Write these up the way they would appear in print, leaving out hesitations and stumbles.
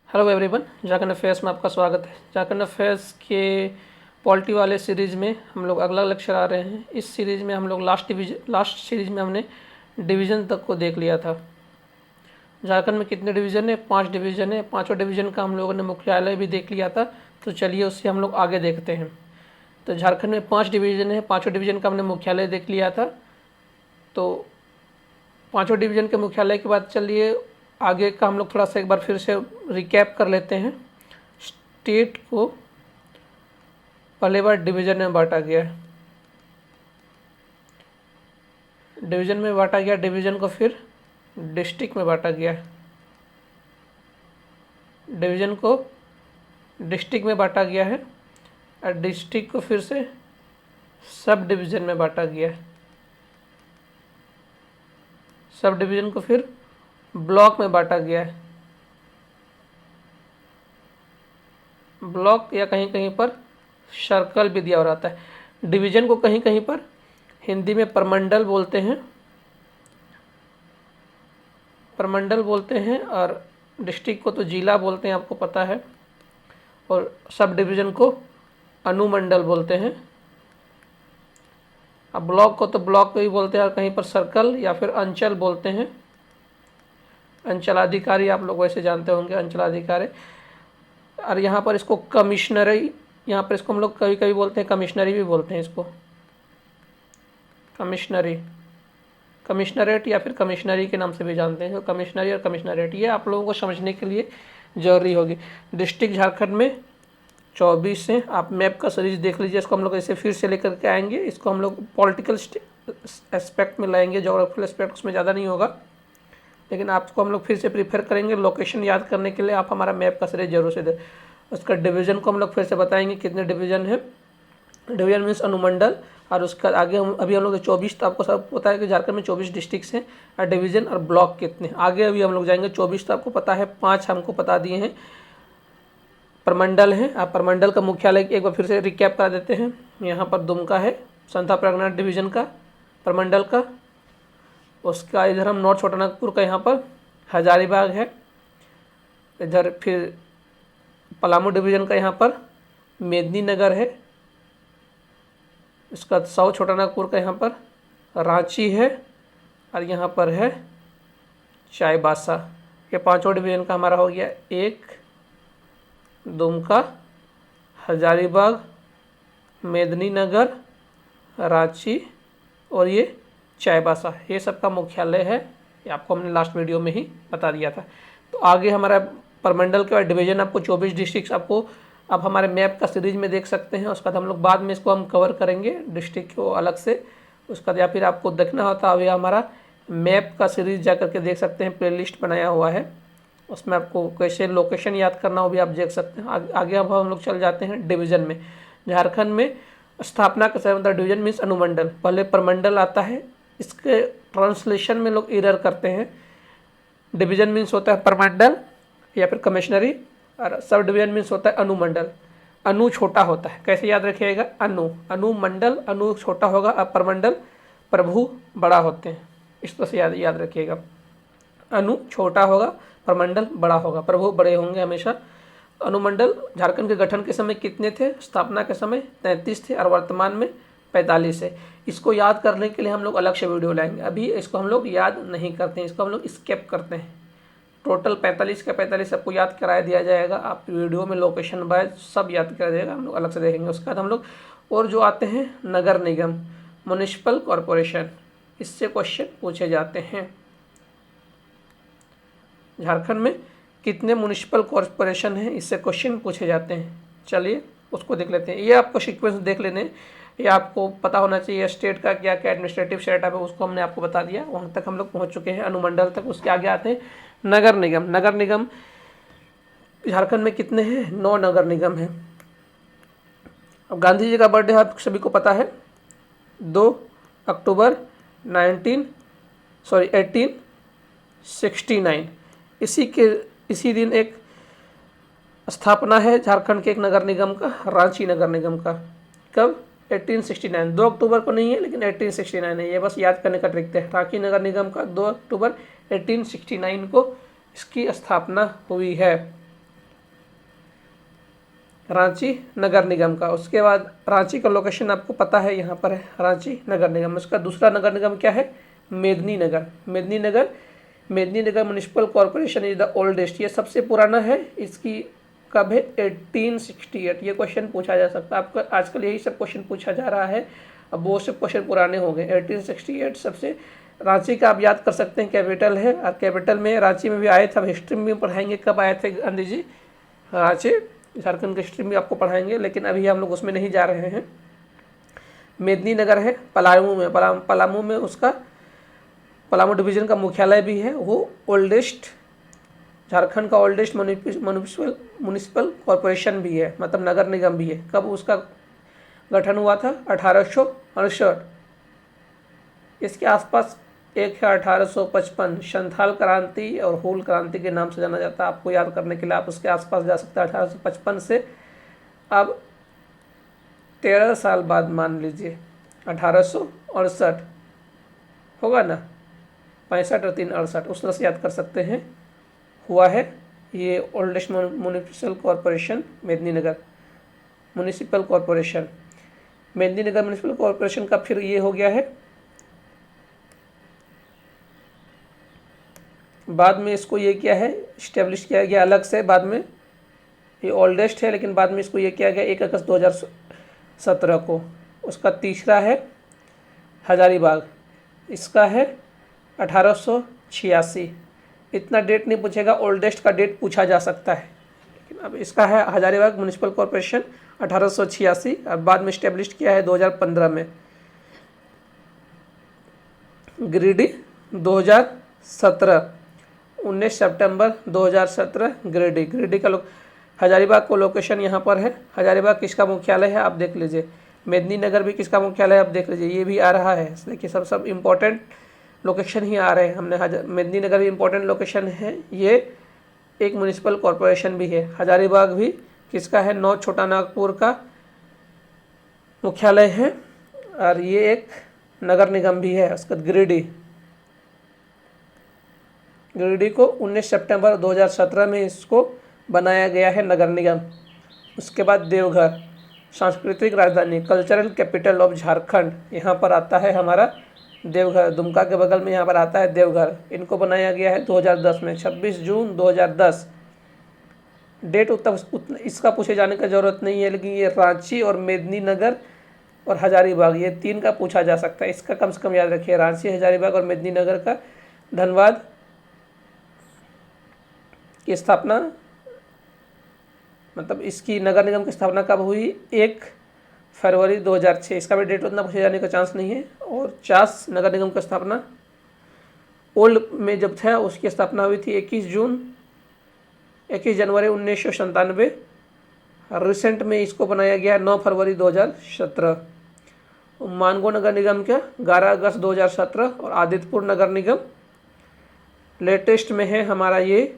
Hello everyone, Jharkhand affairs में आपका स्वागत है। झारखंड अफेयर्स के पॉलिटी वाले सीरीज़ में हम लोग अगला लेक्चर आ रहे हैं। इस सीरीज़ में हम लोग लास्ट सीरीज़ में हमने डिवीज़न तक को देख लिया था। झारखंड में कितने डिवीज़न है? 5 डिवीज़न है। 5 डिवीज़न का हम लोगों ने मुख्यालय भी देख लिया था। तो चलिए उससे हम लोग आगे देखते हैं। तो झारखंड में 5 डिवीज़न है। 5 डिवीज़न का हमने मुख्यालय देख लिया था। तो 5 डिवीज़न के मुख्यालय के बाद चलिए आगे का हम लोग थोड़ा सा एक बार फिर से रिकैप कर लेते हैं। स्टेट को पहले बार डिवीज़न में बांटा गया है। डिवीज़न में बांटा गया, डिवीज़न को फिर डिस्ट्रिक्ट में बांटा गया। डिवीज़न को डिस्ट्रिक्ट में बांटा गया है और डिस्ट्रिक्ट को फिर से सब डिवीज़न में बांटा गया है। सब डिवीज़न को फिर ब्लॉक में बांटा गया है। ब्लॉक या कहीं कहीं पर सर्कल भी दिया हो रहता है। डिवीज़न को कहीं कहीं पर हिंदी में प्रमंडल बोलते हैं, और डिस्ट्रिक्ट को तो जिला बोलते हैं, आपको पता है। और सब डिवीज़न को अनुमंडल बोलते हैं। अब ब्लॉक को तो ब्लॉक भी बोलते हैं और कहीं पर सर्कल या फिर अंचल बोलते हैं। अंचलाधिकारी आप लोग वैसे जानते होंगे, अंचलाधिकारी। और यहाँ पर इसको कमिश्नरी, यहाँ पर इसको हम लोग कभी कभी बोलते हैं कमिश्नरी भी बोलते हैं इसको, कमिश्नरेट या फिर कमिश्नरी के नाम से भी जानते हैं। तो कमिश्नरी और कमिश्नरेट ये आप लोगों को समझने के लिए ज़रूरी होगी। डिस्ट्रिक्ट झारखंड में 24 हैं। आप मैप का सीरीज देख लीजिए। इसको हम लोग ऐसे फिर से लेकर के आएंगे। इसको हम लोग पॉलिटिकल एस्पेक्ट में लाएंगे, जोग्राफिकल एस्पेक्ट उसमें ज़्यादा नहीं होगा, लेकिन आपको हम लोग फिर से प्रीफर करेंगे लोकेशन याद करने के लिए। आप हमारा मैप का सीरीज जरूर से दे। उसका डिवीज़न को हम लोग फिर से बताएंगे कितने डिवीज़न है। डिवीज़न मीन्स अनुमंडल। और उसका आगे अभी हम लोग 24, तो आपको सब पता है कि झारखंड में 24 डिस्ट्रिक्ट्स हैं। और डिवीज़न और ब्लॉक कितने, आगे अभी हम लोग जाएंगे। 24 तो आपको पता है, 5 हमको बता दिए हैं प्रमंडल हैं। आप प्रमंडल का मुख्यालय एक बार फिर से रिकैप करा देते हैं। यहाँ पर दुमका है, संथा प्रगना डिवीज़न का, प्रमंडल का। उसका इधर हम नॉर्थ छोटानागपुर का यहाँ पर हजारीबाग है। इधर फिर पलामू डिवीज़न का यहाँ पर मेदिनीनगर है। इसका साउथ छोटानागपुर का यहाँ पर रांची है। और यहाँ पर है चाईबासा। ये 5 डिवीज़न का हमारा हो गया। एक दुमका, हजारीबाग, मेदिनीनगर, रांची और ये चाईबासा, ये सबका मुख्यालय है। ये आपको हमने लास्ट वीडियो में ही बता दिया था। तो आगे हमारा प्रमंडल के बाद डिवीज़न आपको 24 डिस्ट्रिक्ट आपको आप हमारे मैप का सीरीज में देख सकते हैं। उसका हम लोग बाद में इसको हम कवर करेंगे डिस्ट्रिक्ट को अलग से। उसका या फिर आपको देखना होता अभी हमारा मैप का सीरीज जा करके देख सकते हैं, प्लेलिस्ट बनाया हुआ है। उसमें आपको कैसे लोकेशन याद करना हो भी आप देख सकते हैं। आगे अब हम लोग चल जाते हैं डिवीज़न में। झारखंड में स्थापना का समय मतलब डिवीज़न मीन्स अनुमंडल, पहले प्रमंडल आता है। इसके ट्रांसलेशन में लोग एरर करते हैं। डिवीज़न मीन्स होता है प्रमंडल या फिर कमिश्नरी, और सब डिवीज़न मीन्स होता है अनुमंडल। अनु छोटा होता है, कैसे याद रखिएगा? अनुमंडल, अनु छोटा होगा, अब प्रमंडल प्रभु बड़ा होते हैं। इस तरह से याद रखिएगा। अनु छोटा होगा, प्रमंडल बड़ा होगा, प्रभु बड़े होंगे हमेशा। अनुमंडल झारखंड के गठन के समय कितने थे? स्थापना के समय 33 थे और वर्तमान में 45 है। इसको याद करने के लिए हम लोग अलग से वीडियो लाएंगे। अभी इसको हम लोग याद नहीं करते हैं, इसको हम लोग स्किप करते हैं। टोटल 45 का 45 सबको याद करा दिया जाएगा। आप वीडियो में लोकेशन वाइज सब याद करा जाएगा, हम लोग अलग से देखेंगे। उसके बाद हम लोग और जो आते हैं नगर निगम, म्युनिसिपल कॉरपोरेशन, इससे क्वेश्चन पूछे जाते हैं। झारखंड में कितने म्युनिसिपल कॉरपोरेशन हैं, इससे क्वेश्चन पूछे जाते हैं। चलिए उसको देख लेते हैं। ये आपको सीक्वेंस देख लेने, ये आपको पता होना चाहिए। स्टेट का क्या क्या एडमिनिस्ट्रेटिव सेटअप है उसको हमने आपको बता दिया, वहाँ तक हम लोग पहुँच चुके हैं, अनुमंडल तक। उसके आगे आते हैं नगर निगम। नगर निगम झारखंड में कितने हैं? 9 नगर निगम हैं। अब गांधी जी का बर्थडे आप सभी को पता है, 2 अक्टूबर 1869। इसी दिन एक स्थापना है झारखंड के एक नगर निगम का, रांची नगर निगम का। कब? 1869। 2 अक्टूबर को नहीं है, लेकिन 1869 है। ये बस याद करने का ट्रिक है। रांची नगर निगम का 2 अक्टूबर 1869 को इसकी स्थापना हुई है। रांची नगर निगम का। उसके बाद रांची का लोकेशन आपको पता है, यहाँ पर है रांची नगर निगम। उसका दूसरा नगर निगम क्या है? Medininagar. Medininagar municipal corporation is the oldest, ये सबसे पुराना है। इसकी कब है? 1868। ये क्वेश्चन पूछा जा सकता है आपका, आजकल यही सब क्वेश्चन पूछा जा रहा है, अब वो सब क्वेश्चन पुराने हो गए। 1868 सबसे। रांची का आप याद कर सकते हैं, कैपिटल है, और कैपिटल में रांची में भी आए थे। अब हिस्ट्री में भी पढ़ाएंगे कब आए थे गांधी जी रांची, झारखंड की हिस्ट्री में आपको पढ़ाएंगे, लेकिन अभी हम लोग उसमें नहीं जा रहे हैं। मेदिनीनगर है पलामू में, पलामू में उसका पलामू डिवीज़न का मुख्यालय भी है। वो ओल्डेस्ट, झारखंड का ओल्डेस्ट म्यूनिसिपल कॉरपोरेशन भी है, मतलब नगर निगम भी है। कब उसका गठन हुआ था? 1868। इसके आसपास एक है 1855, संथाल क्रांति और हूल क्रांति के नाम से जाना जाता है। आपको याद करने के लिए आप उसके आसपास जा सकते हैं। 1855 से अब 13 साल बाद मान लीजिए 1868 होगा ना, 65 और 3 68, उस तरह से याद कर सकते हैं, हुआ है ये oldest municipal corporation Medininagar municipal corporation. Medininagar municipal corporation का फिर ये हो गया है, बाद में इसको ये क्या है, इस्टेब्लिश किया गया अलग से। बाद में ये ओल्डेस्ट है, लेकिन बाद में इसको ये किया गया 1 अगस्त 2017 को। उसका तीसरा है हजारीबाग, इसका है 1886। इतना डेट नहीं पूछेगा, ओल्डेस्ट का डेट पूछा जा सकता है। लेकिन अब इसका है हजारीबाग म्यूनिसिपल कॉरपोरेशन 1886, और बाद में इस्टेब्लिश किया है 2015 में। गिरिडीह 2017, 19 सितंबर 2017 गिरिडीह का हजारीबाग को लोकेशन यहाँ पर है। हजारीबाग किसका मुख्यालय है आप देख लीजिए। मेदिनीनगर भी किसका मुख्यालय है आप देख लीजिए, ये भी आ रहा है। देखिए सब इम्पोर्टेंट लोकेशन ही आ रहे हैं। हमने मेदिनीनगर भी इम्पोर्टेंट लोकेशन है, ये एक म्यूनिसिपल कॉरपोरेशन भी है। हजारीबाग भी किसका है? नॉर्थ छोटा नागपुर का मुख्यालय है, और ये एक नगर निगम भी है। उसका गिरिडीह को 19 सितंबर 2017 में इसको बनाया गया है नगर निगम। उसके बाद देवघर, सांस्कृतिक राजधानी, कल्चरल कैपिटल ऑफ झारखंड, यहाँ पर आता है हमारा देवघर। दुमका के बगल में यहाँ पर आता है देवघर। इनको बनाया गया है 2010 में, 26 जून 2010। डेट उतना इसका पूछे जाने का ज़रूरत नहीं है, लेकिन ये रांची और मेदिनीनगर और हजारीबाग, ये 3 का पूछा जा सकता है। इसका कम से कम याद रखिए, रांची, हजारीबाग और मेदिनीनगर का। धनबाद की स्थापना, मतलब इसकी नगर निगम की स्थापना कब हुई? 1 फरवरी 2006। इसका भी डेट उतना पूछे जाने का चांस नहीं है। और चास नगर निगम की स्थापना ओल्ड में जब था, उसकी स्थापना हुई थी 21 जनवरी 1997। रिसेंट में इसको बनाया गया 9 फरवरी 2017। मानगो नगर निगम क्या 11 अगस्त 2017। और आदित्यपुर नगर निगम लेटेस्ट में है हमारा, ये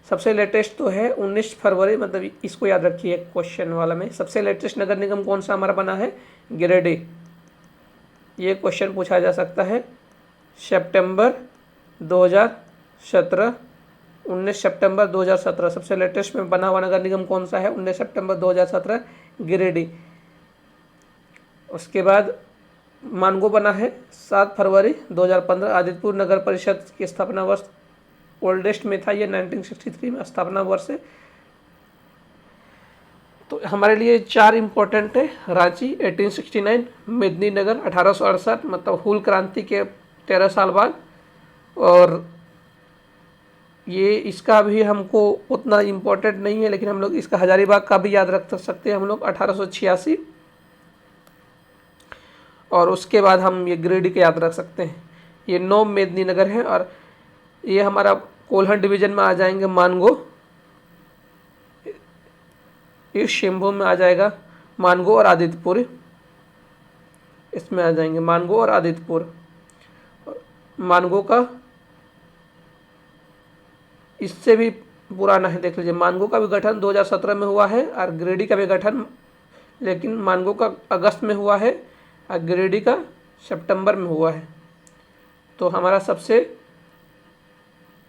सबसे लेटेस्ट तो है 19 फरवरी, मतलब इसको याद रखिए क्वेश्चन वाला में। सबसे लेटेस्ट नगर निगम कौन सा हमारा बना है? गिरिडीह। ये क्वेश्चन पूछा जा सकता है। सितंबर 2017, 19 सितंबर 2017 सबसे लेटेस्ट में बना हुआ नगर निगम कौन सा है? 19 सितंबर 2017 गिरिडीह। उसके बाद मानगो बना है 7 फरवरी 2015। आदित्यपुर नगर परिषद की स्थापना वर्ष ओल्डेस्ट में था, ये 1963 में स्थापना वर्ष है। तो हमारे लिए 4 इम्पोर्टेंट है। रांची 1869, मेदिनीनगर 1868, मतलब हूल क्रांति के 13 साल बाद, और ये इसका भी हमको उतना इम्पोर्टेंट नहीं है, लेकिन हम लोग इसका हजारीबाग का भी याद रख सकते हैं हम लोग 1886। और उसके बाद हम ये गिरिडीह के याद रख सकते हैं। ये 9 मेदिनीनगर है, और ये हमारा कोल्हान डिवीजन में आ जाएंगे मानगो, ईस्ट सिंहभूम में आ जाएगा मानगो और आदित्यपुर, इसमें आ जाएंगे मानगो और आदित्यपुर। मानगो का इससे भी पुराना है, देख लीजिए। मानगो का भी गठन 2017 में हुआ है, और गिरिडीह का भी गठन, लेकिन मानगो का अगस्त में हुआ है और गिरिडीह का सितंबर में हुआ है। तो हमारा सबसे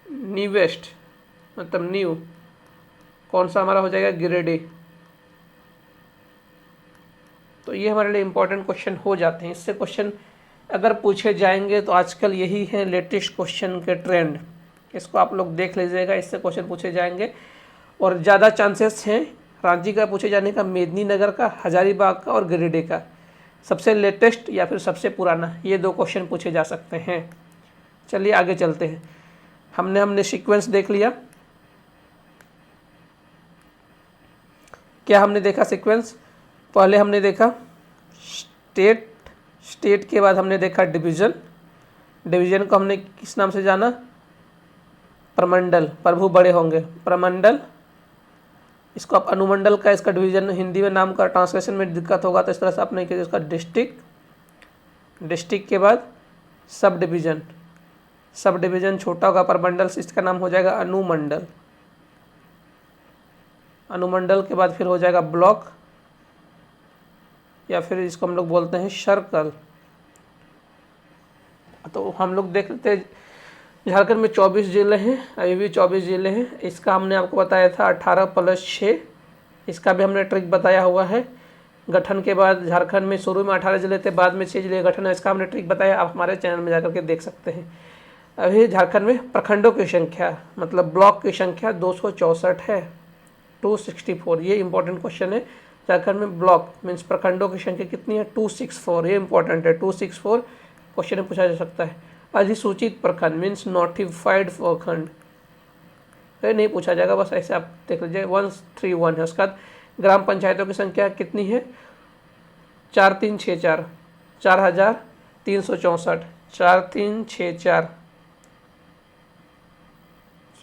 न्यूएस्ट, मतलब न्यू कौन सा हमारा हो जाएगा? गिरिडीह। ये हमारे लिए इम्पोर्टेंट क्वेश्चन हो जाते हैं। इससे क्वेश्चन अगर पूछे जाएंगे तो आजकल यही है लेटेस्ट क्वेश्चन के ट्रेंड, इसको आप लोग देख लीजिएगा, इससे क्वेश्चन पूछे जाएंगे। और ज़्यादा चांसेस हैं रांची का पूछे जाने का, मेदिनीनगर का, हजारीबाग का और गिरिडीह का। सबसे लेटेस्ट या फिर सबसे पुराना, ये 2 क्वेश्चन पूछे जा सकते हैं। चलिए आगे चलते हैं। हमने सीक्वेंस देख लिया। क्या हमने देखा सीक्वेंस? पहले हमने देखा स्टेट, स्टेट के बाद हमने देखा डिवीज़न, डिवीज़न को हमने किस नाम से जाना? प्रमंडल, प्रभु बड़े होंगे, प्रमंडल। इसको आप अनुमंडल का, इसका डिवीज़न हिंदी में नाम का ट्रांसलेशन में दिक्कत होगा तो इस तरह से आपने किया। इसका डिस्ट्रिक्ट, डिस्ट्रिक्ट के बाद सब डिवीज़न, सब डिवीज़न छोटा होगा प्रमंडल से, इसका नाम हो जाएगा अनुमंडल। अनुमंडल के बाद फिर हो जाएगा ब्लॉक, या फिर इसको हम लोग बोलते हैं सर्कल। तो हम लोग देख लेते हैं, झारखंड में 24 जिले हैं, अभी भी 24 जिले हैं। इसका हमने आपको बताया था 18 + 6, इसका भी हमने ट्रिक बताया हुआ है। गठन के बाद झारखंड में शुरू में 18 जिले थे, बाद में 6 जिले गठन है, इसका हमने ट्रिक बताया, आप हमारे चैनल में जाकर के देख सकते हैं। अभी झारखंड में प्रखंडों की संख्या, मतलब ब्लॉक की संख्या 264 है, 264। ये इंपॉर्टेंट क्वेश्चन है। झारखंड में ब्लॉक मीन्स प्रखंडों की संख्या कितनी है? 264। ये इंपॉर्टेंट है, 264 क्वेश्चन में पूछा जा सकता है। अधिसूचित प्रखंड मीन्स नोटिफाइड प्रखंड, नहीं पूछा जाएगा, बस ऐसे आप देख लीजिए। 131 है। उसके बाद ग्राम पंचायतों की संख्या कितनी है? 4364, 4364, 4364,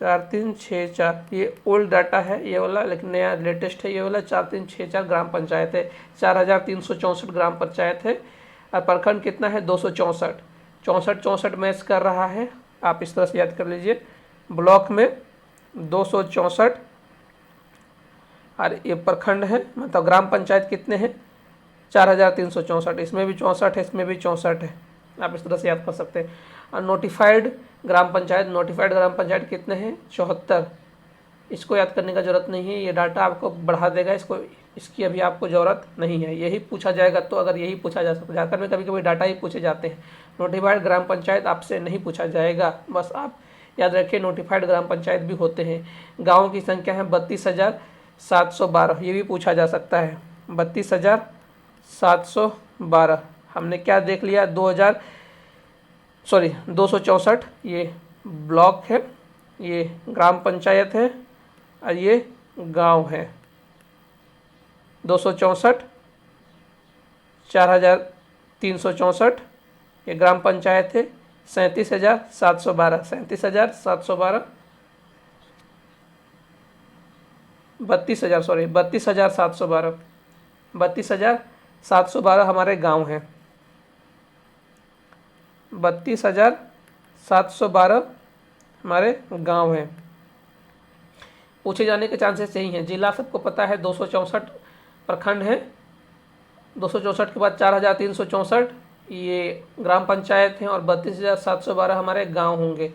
4364। ये ओल्ड डाटा है ये वाला, लेकिन नया लेटेस्ट है ये वाला। 4364 ग्राम पंचायत है, 4364 ग्राम पंचायत है। और प्रखंड कितना है? 264, 64 मैच कर रहा है, आप इस तरह से याद कर लीजिए। ब्लॉक में 264 और ये प्रखंड है, मतलब ग्राम पंचायत कितने हैं? 4364, इसमें भी 64 है, इसमें भी 64 है, आप इस तरह से याद कर सकते हैं। और नोटिफाइड ग्राम पंचायत, नोटिफाइड ग्राम पंचायत कितने हैं? 74। इसको याद करने का ज़रूरत नहीं है, ये डाटा आपको बढ़ा देगा, इसको इसकी अभी आपको ज़रूरत नहीं है। यही पूछा जाएगा तो अगर यही पूछा जा सकता है, झारखंड में कभी कभी डाटा ही पूछे जाते हैं। नोटिफाइड ग्राम पंचायत आपसे नहीं पूछा जाएगा, बस आप याद रखिए नोटिफाइड ग्राम पंचायत भी होते हैं। गाँव की संख्या है 32,712, ये भी पूछा जा सकता है, 32,712। हमने क्या देख लिया? 264 ये ब्लॉक है, ये ग्राम पंचायत है और ये गांव है। 264, 4364 ये ग्राम पंचायत है। 37,712, 37,712, 32,712, 32,712 हमारे गांव हैं। 32,712 हमारे गांव हैं। पूछे जाने के चांसेस यही हैं। जिला सबको पता है 264 प्रखंड है, 264 के बाद 4364 ये ग्राम पंचायत हैं और 32,712 हमारे गांव होंगे।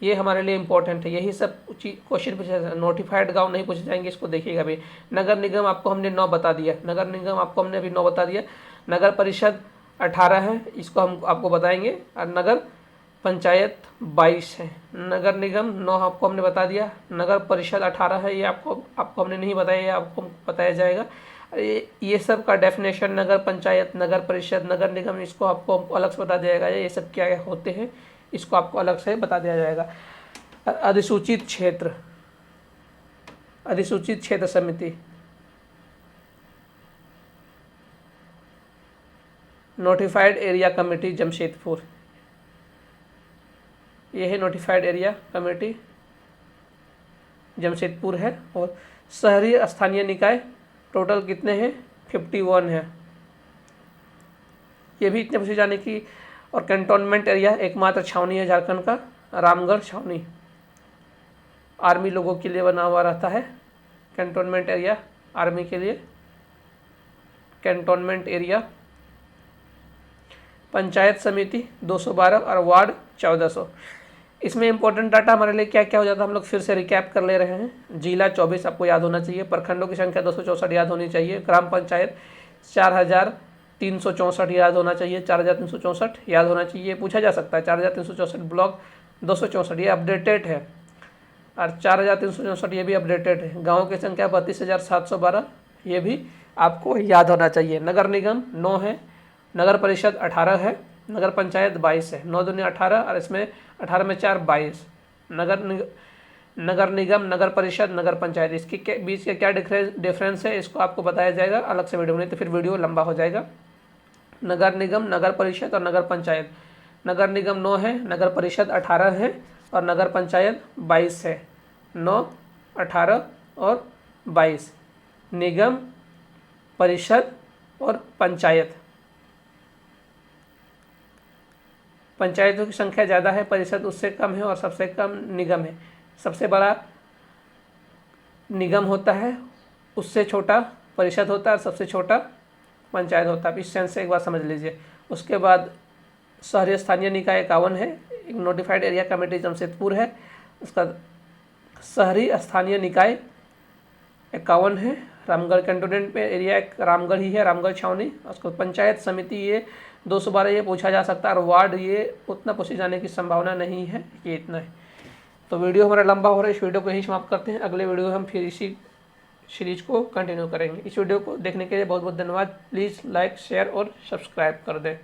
ये हमारे लिए इंपॉर्टेंट है। यही सब क्वेश्चन पूछे। नोटिफाइड गांव नहीं पूछे जाएंगे, इसको देखिएगा भी। नगर निगम आपको हमने 9 बता दिया, नगर निगम आपको हमने अभी 9 बता दिया। नगर परिषद 18 है, इसको हम आपको बताएंगे। और नगर पंचायत 22 है, नगर निगम 9 आपको हमने बता दिया, नगर परिषद 18 है, ये आपको हमने नहीं बताया, ये आपको बताया जाएगा। ये सब का डेफिनेशन नगर पंचायत, नगर परिषद, नगर निगम, इसको आपको अलग से बता दिया जाएगा। ये सब क्या होते हैं इसको आपको अलग से बता दिया जाएगा। अधिसूचित क्षेत्र, अधिसूचित क्षेत्र समिति, नोटिफाइड एरिया कमेटी जमशेदपुर, ये है नोटिफाइड एरिया कमेटी जमशेदपुर है। और शहरी स्थानीय निकाय टोटल कितने हैं? 51 है, ये भी इतने पूछे जाने की। और कैंटोनमेंट एरिया एकमात्र छावनी है झारखंड का, रामगढ़ छावनी, आर्मी लोगों के लिए बना हुआ रहता है कैंटोनमेंट एरिया, आर्मी के लिए कैंटोनमेंट एरिया। पंचायत समिति 212 और वार्ड 1400। इसमें इंपॉर्टेंट डाटा हमारे लिए क्या क्या हो जाता है, हम लोग फिर से रिकैप कर ले रहे हैं। जिला 24 आपको याद होना चाहिए, प्रखंडों की संख्या 264 याद होनी चाहिए, ग्राम पंचायत 4000 4364 याद होना चाहिए, 4364 याद होना चाहिए, पूछा जा सकता है। 4364 ब्लॉक 264 ये अपडेटेड है, और 4364 ये भी अपडेटेड है। गाँव की संख्या 32,712 ये भी आपको याद होना चाहिए। नगर निगम 9 है, नगर परिषद 18 है, नगर पंचायत 22 है। 9 दूनी 18 और इसमें 18 में 4 22। नगर निगम, नगर परिषद, नगर पंचायत, इसके बीच के क्या डिफरेंस है इसको आपको बताया जाएगा अलग से वीडियो में, नहीं तो फिर वीडियो लंबा हो जाएगा। नगर निगम, नगर परिषद और नगर पंचायत। नगर निगम 9 है, नगर परिषद 18 है और नगर पंचायत 22 है। 9, 18 और 22 निगम, परिषद और पंचायत। पंचायतों की संख्या ज़्यादा है, परिषद उससे कम है और सबसे कम निगम है। सबसे बड़ा निगम होता है, उससे छोटा परिषद होता है और सबसे छोटा पंचायत होता है। इस सेंस से एक बार समझ लीजिए। उसके बाद शहरी स्थानीय निकाय 51 है, एक नोटिफाइड एरिया कमेटी जमशेदपुर है, उसका शहरी स्थानीय निकाय 51 है। रामगढ़ कैंटोनमेंट में एरिया एक रामगढ़ ही है, रामगढ़ छावनी। उसको पंचायत समिति ये 212 ये पूछा जा सकता है, और वार्ड ये उतना पूछे जाने की संभावना नहीं है, ये इतना है। तो वीडियो हमारा लंबा हो रहा है, इस वीडियो को यही समाप्त करते हैं। अगले वीडियो में हम फिर इसी सीरीज को कंटिन्यू करेंगे। इस वीडियो को देखने के लिए बहुत बहुत धन्यवाद। प्लीज़ लाइक, शेयर और सब्सक्राइब कर दें।